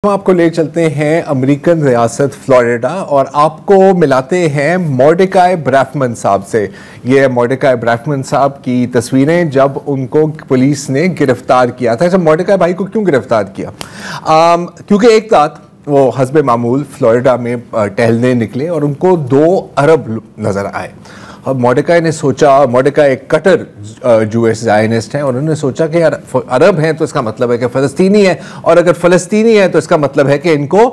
हम आपको ले चलते हैं अमेरिकन रियासत फ्लोरिडा और आपको मिलाते हैं मॉर्डेकाई ब्रैफमन साहब से। ये मॉर्डेकाई ब्रैफमन साहब की तस्वीरें जब उनको पुलिस ने गिरफ्तार किया था। जब मॉर्डेकाई भाई को क्यों गिरफ्तार किया? क्योंकि एक रात वो हस्बे मामूल फ्लोरिडा में टहलने निकले और उनको 2 अरब नज़र आए। अब मॉर्डेकाई ने सोचा, मॉर्डेकाई एक कटर जूइश ज़ायनिस्ट हैं और उन्होंने सोचा कि यार अरब हैं तो इसका मतलब है कि फ़लस्तीनी है, और अगर फ़लस्तीनी है तो इसका मतलब है कि इनको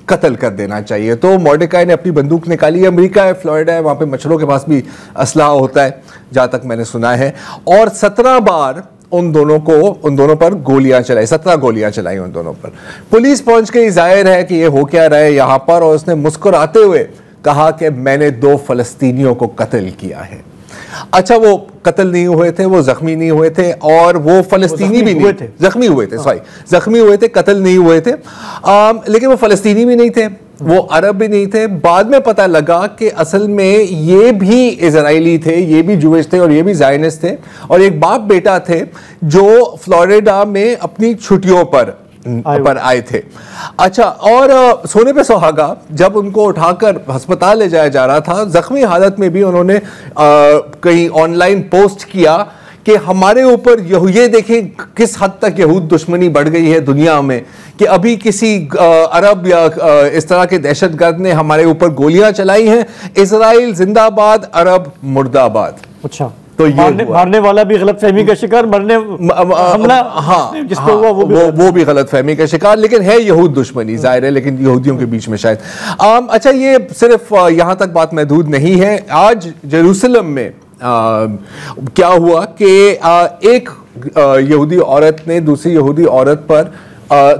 कत्ल कर देना चाहिए। तो मॉर्डेकाई ने अपनी बंदूक निकाली। अमेरिका है, फ्लोरिडा है, वहाँ पे मच्छरों के पास भी असलहा होता है जहाँ तक मैंने सुना है, और 17 बार उन दोनों पर गोलियां चलाई, 17 गोलियां चलाई उन दोनों पर। पुलिस पहुंच गई, जाहिर है कि ये हो क्या रहा है यहाँ पर, और उसने मुस्कुराते हुए कहा कि मैंने 2 फ़लस्तीनियों को कत्ल किया है। अच्छा, वो कत्ल नहीं हुए थे, वो जख्मी नहीं हुए थे, और वो फ़लस्तीनी भी नहीं थे, जख्मी हुए थे, सॉरी जख्मी हुए थे, कत्ल नहीं हुए थे। लेकिन वो फ़लस्तीनी भी नहीं थे, वो अरब भी नहीं थे। बाद में पता लगा कि असल में ये भी इजराइली थे, ये भी जूइश थे और ये भी ज़ायनिस्ट थे, और एक बाप बेटा थे जो फ्लोरिडा में अपनी छुट्टियों पर आए थे। अच्छा, और सोने पे सुहागा जब उनको उठाकर अस्पताल ले जाया जा रहा था, जख्मी हालत में भी उन्होंने कहीं ऑनलाइन पोस्ट किया कि हमारे ऊपर ये देखें किस हद तक यहूद दुश्मनी बढ़ गई है दुनिया में, कि अभी किसी अरब या इस तरह के दहशतगर्द ने हमारे ऊपर गोलियां चलाई हैं। इजराइल जिंदाबाद, अरब मुर्दाबाद। अच्छा, तो ये मारने वाला भी गलतफहमी का शिकार, हमला हाँ, जिस पे हुआ वो भी गलतफहमी का शिकार, लेकिन है यहूद दुश्मनी जाहिर है, लेकिन यहूदियों के बीच में शायद। अच्छा, ये सिर्फ यहाँ तक बात महदूद नहीं है। आज जेरूसलम में क्या हुआ कि एक यहूदी औरत ने दूसरी यहूदी औरत पर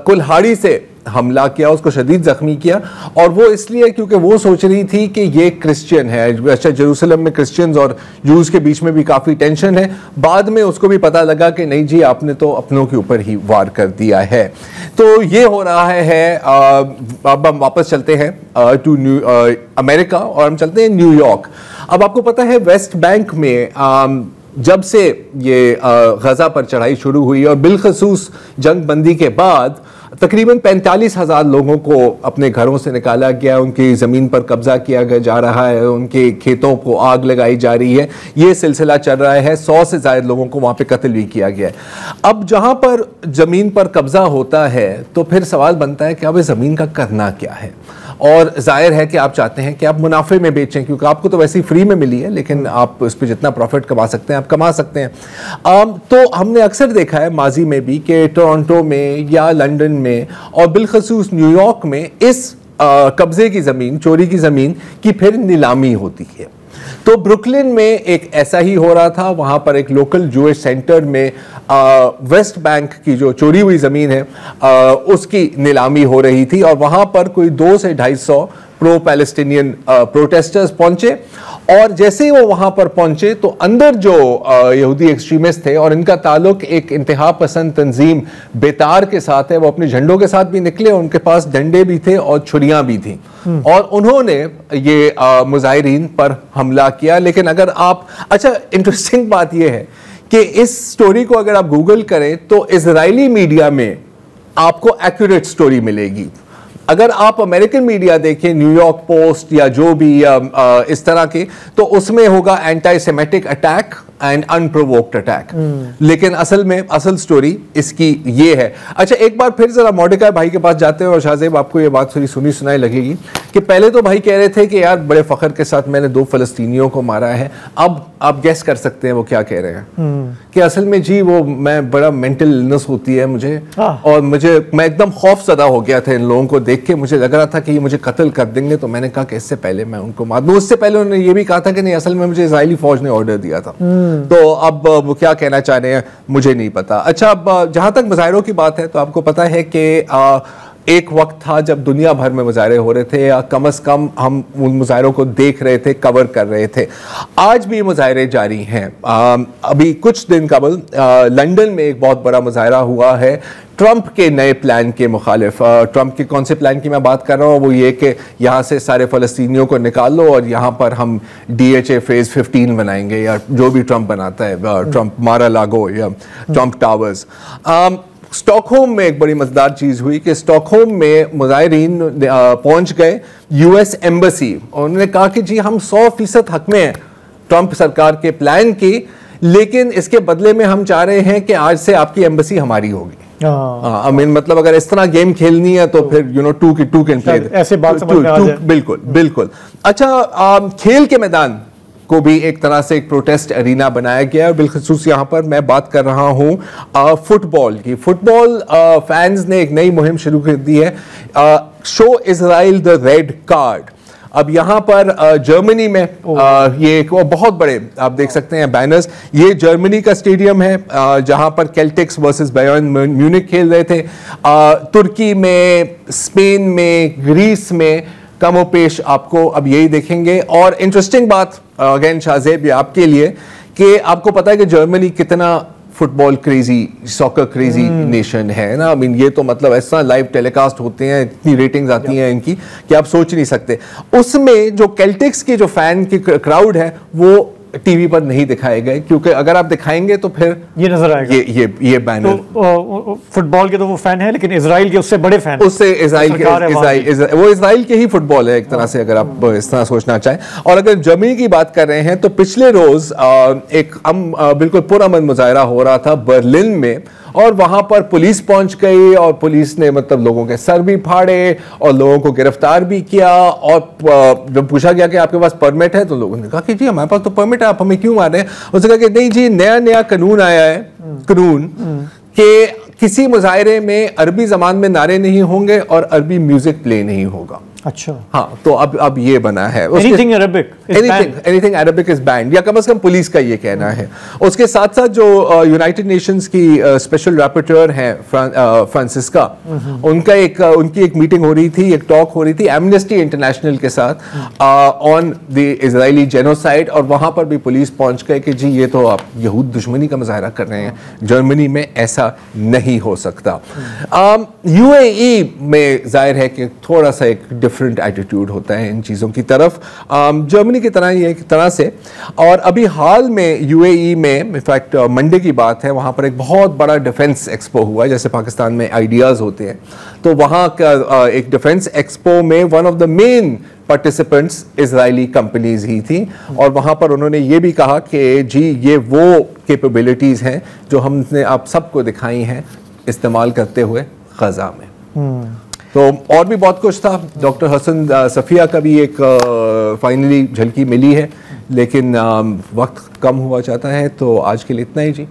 कुल्हाड़ी से हमला किया, उसको शदीद जख्मी किया, और वो इसलिए क्योंकि वो सोच रही थी कि ये क्रिश्चियन है। अच्छा, जेरूसलम में क्रिश्चियंस और जूस के बीच में भी काफ़ी टेंशन है। बाद में उसको भी पता लगा कि नहीं जी, आपने तो अपनों के ऊपर ही वार कर दिया है। तो ये हो रहा है। अब हम वापस चलते हैं टू अमेरिका, और हम चलते हैं न्यूयॉर्क। अब आपको पता है वेस्ट बैंक में जब से ये गजा पर चढ़ाई शुरू हुई और बिलखसूस जंग बंदी के बाद तकरीबन 45,000 लोगों को अपने घरों से निकाला गया, उनकी ज़मीन पर कब्जा किया जा रहा है, उनके खेतों को आग लगाई जा रही है। ये सिलसिला चल रहा है। 100 से ज़्यादा लोगों को वहाँ पे कत्ल भी किया गया है। अब जहाँ पर ज़मीन पर कब्जा होता है तो फिर सवाल बनता है कि अब इस ज़मीन का करना क्या है, और जाहिर है कि आप चाहते हैं कि आप मुनाफे में बेचें, क्योंकि आपको तो वैसे ही फ्री में मिली है, लेकिन आप उस पर जितना प्रॉफिट कमा सकते हैं आप कमा सकते हैं। तो हमने अक्सर देखा है माजी में भी कि टोरंटो में या लंदन में और बिलखसूस न्यूयॉर्क में इस कब्जे की ज़मीन, चोरी की ज़मीन की फिर नीलामी होती है। तो ब्रुकलिन में एक ऐसा ही हो रहा था। वहाँ पर एक लोकल जूइश सेंटर में वेस्ट बैंक की जो चोरी हुई ज़मीन है उसकी नीलामी हो रही थी, और वहाँ पर कोई 200 से 250 प्रो पैलेस्टीनियन प्रोटेस्टर्स पहुंचे, और जैसे ही वो वहाँ पर पहुंचे तो अंदर जो यहूदी एक्सट्रीमिस्ट थे, और इनका ताल्लुक एक इंतहा पसंद तंजीम बेतार के साथ है, वो अपने झंडों के साथ भी निकले, उनके पास डंडे भी थे और छुरियां भी थी, और उन्होंने ये मुजाहिरीन पर हमला किया। लेकिन अगर आप, अच्छा, इंटरेस्टिंग बात यह है कि इस स्टोरी को अगर आप गूगल करें तो इजरायली मीडिया में आपको एक्यूरेट स्टोरी मिलेगी। अगर आप अमेरिकन मीडिया देखें, न्यूयॉर्क पोस्ट या जो भी इस तरह के, तो उसमें होगा anti semitic attack and unprovoked attack, लेकिन असल स्टोरी इसकी ये है। अच्छा, एक बार फिर जरा मॉर्डेकाई भाई के पास जाते हैं, और शाहजेब आपको ये बात सुनी सुनाई लगेगी कि पहले तो भाई कह रहे थे कि यार बड़े फख्र के साथ मैंने 2 फ़लस्तीनियों को मारा है। अब आप गेस कर सकते हैं वो क्या कह रहे हैं कि असल में जी वो मैं बड़ा मेंटल इलनेस होती है मुझे, और मैं एकदम खौफजदा हो गया था इन लोगों को देख के। मुझे लग रहा था कि ये मुझे कत्ल कर देंगे, तो मैंने कहा कि इससे पहले मैं उनको मार दूं। उससे पहले उन्होंने ये भी कहा था कि नहीं, असल में मुझे इजरायली फौज ने ऑर्डर दिया था। तो अब वो क्या कहना चाह रहे हैं मुझे नहीं पता। अच्छा, अब जहां तक मुजाहिरों की बात है तो आपको पता है कि एक वक्त था जब दुनिया भर में मुजाहरे हो रहे थे, या कम से कम हम उन मुजाहरों को देख रहे थे, कवर कर रहे थे। आज भी मुजाहरे जारी हैं। अभी कुछ दिन कबल लंदन में एक बहुत बड़ा मुजाहरा हुआ है ट्रंप के नए प्लान के मुखालिफ। ट्रंप के कौन से प्लान की मैं बात कर रहा हूँ, वो ये कि यहाँ से सारे फ़लस्तीनियों को निकाल लो और यहाँ पर हम DHA फेज़ 15 बनाएंगे, या जो भी ट्रंप बनाता है, ट्रंप मारा लागो या ट्रंप टावर्स। स्टॉकहोम में एक बड़ी मजेदार चीज हुई कि स्टॉकहोम में मुजाहिरीन पहुंच गए यूएस एम्बेसी और उन्होंने कहा कि जी हम 100% हक में हैं ट्रंप सरकार के प्लान की, लेकिन इसके बदले में हम चाह रहे हैं कि आज से आपकी एम्बेसी हमारी होगी। आई मीन मतलब अगर इस तरह गेम खेलनी है तो फिर you know two can play, ऐसे बात समझ में आ जाए। बिल्कुल बिल्कुल। अच्छा, खेल के मैदान को भी एक तरह से एक प्रोटेस्ट एरिना बनाया गया है। बिलखसूस यहाँ पर मैं बात कर रहा हूँ फुटबॉल की। फुटबॉल फैंस ने एक नई मुहिम शुरू कर दी है, show Israel the red card. अब यहाँ पर जर्मनी में ये एक बहुत बड़े आप देख सकते हैं बैनर्स। ये जर्मनी का स्टेडियम है जहाँ पर केल्टिक्स वर्सेस बायर्न म्यूनिख खेल रहे थे। तुर्की में, स्पेन में, ग्रीस में कमोपेश आपको अब यही देखेंगे। और इंटरेस्टिंग बात अगेन शाहजेब, ये आपके लिए कि आपको पता है कि जर्मनी कितना football crazy, soccer crazy nation है ना। आई मीन ये तो मतलब ऐसा लाइव टेलीकास्ट होते हैं, इतनी रेटिंग्स आती हैं इनकी कि आप सोच नहीं सकते। उसमें जो केल्टिक्स की जो फैन की क्राउड है वो टीवी पर नहीं दिखाए गए, क्योंकि अगर आप दिखाएंगे तो फिर ये नजर आएगा, ये बैनर। तो फुटबॉल के तो वो फैन है, लेकिन इजराइल के उससे बड़े फैन, उससे वो इजराइल के ही फुटबॉल है एक तरह से, अगर आप इस तरह सोचना चाहें। और अगर जर्मनी की बात कर रहे हैं तो पिछले रोज एक बिल्कुल पुरअमन मुजाहरा हो रहा था बर्लिन में, और वहां पर पुलिस पहुंच गई और पुलिस ने मतलब लोगों के सर भी फाड़े और लोगों को गिरफ्तार भी किया। और जब पूछा गया कि आपके पास परमिट है तो लोगों ने कहा कि जी हमारे पास तो परमिट है, आप हमें क्यों मार रहे हैं। उसने कहा कि नहीं जी, नया कानून आया है, कानून कि किसी मुजाहरे में अरबी जबान में नारे नहीं होंगे और अरबी म्यूजिक प्ले नहीं होगा। अच्छा, हाँ, तो अब ये बना है एनीथिंग अरबिक इज बैंड, या कम से कम पुलिस का ये कहना है। उसके साथ साथ जो यूनाइटेड नेशंस की स्पेशल रैपोर्टर हैं फ्रांसिस्का, उनकी एक मीटिंग हो रही थी, एक टॉक हो रही थी एमनेस्टी इंटरनेशनल के साथ ऑन द इजरायली जेनोसाइड, और वहां पर भी पुलिस पहुंच गए कि जी ये तो आप यहूद दुश्मनी का मुजाहरा कर रहे हैं, जर्मनी में ऐसा नहीं हो सकता। यूएई में जाहिर है कि थोड़ा सा एक डिफरेंट एटीट्यूड होता है इन चीज़ों की तरफ, जर्मनी की तरह ही एक तरह से। और अभी हाल में यूएई में इनफैक्ट मंडे की बात है, वहाँ पर एक बहुत बड़ा डिफेंस एक्सपो हुआ, जैसे पाकिस्तान में आइडियाज़ होते हैं, तो वहाँ का एक डिफेंस एक्सपो में one of the main participants Israeli companies ही थी। और वहाँ पर उन्होंने ये भी कहा कि जी ये वो कैपेबिलिटीज़ हैं जो हमने आप सबको दिखाई हैं इस्तेमाल करते हुए ग़ज़ा में। तो और भी बहुत कुछ था। डॉक्टर हसन सफ़िया का भी एक फाइनली झलकी मिली है, लेकिन वक्त कम हुआ चाहता है, तो आज के लिए इतना ही जी।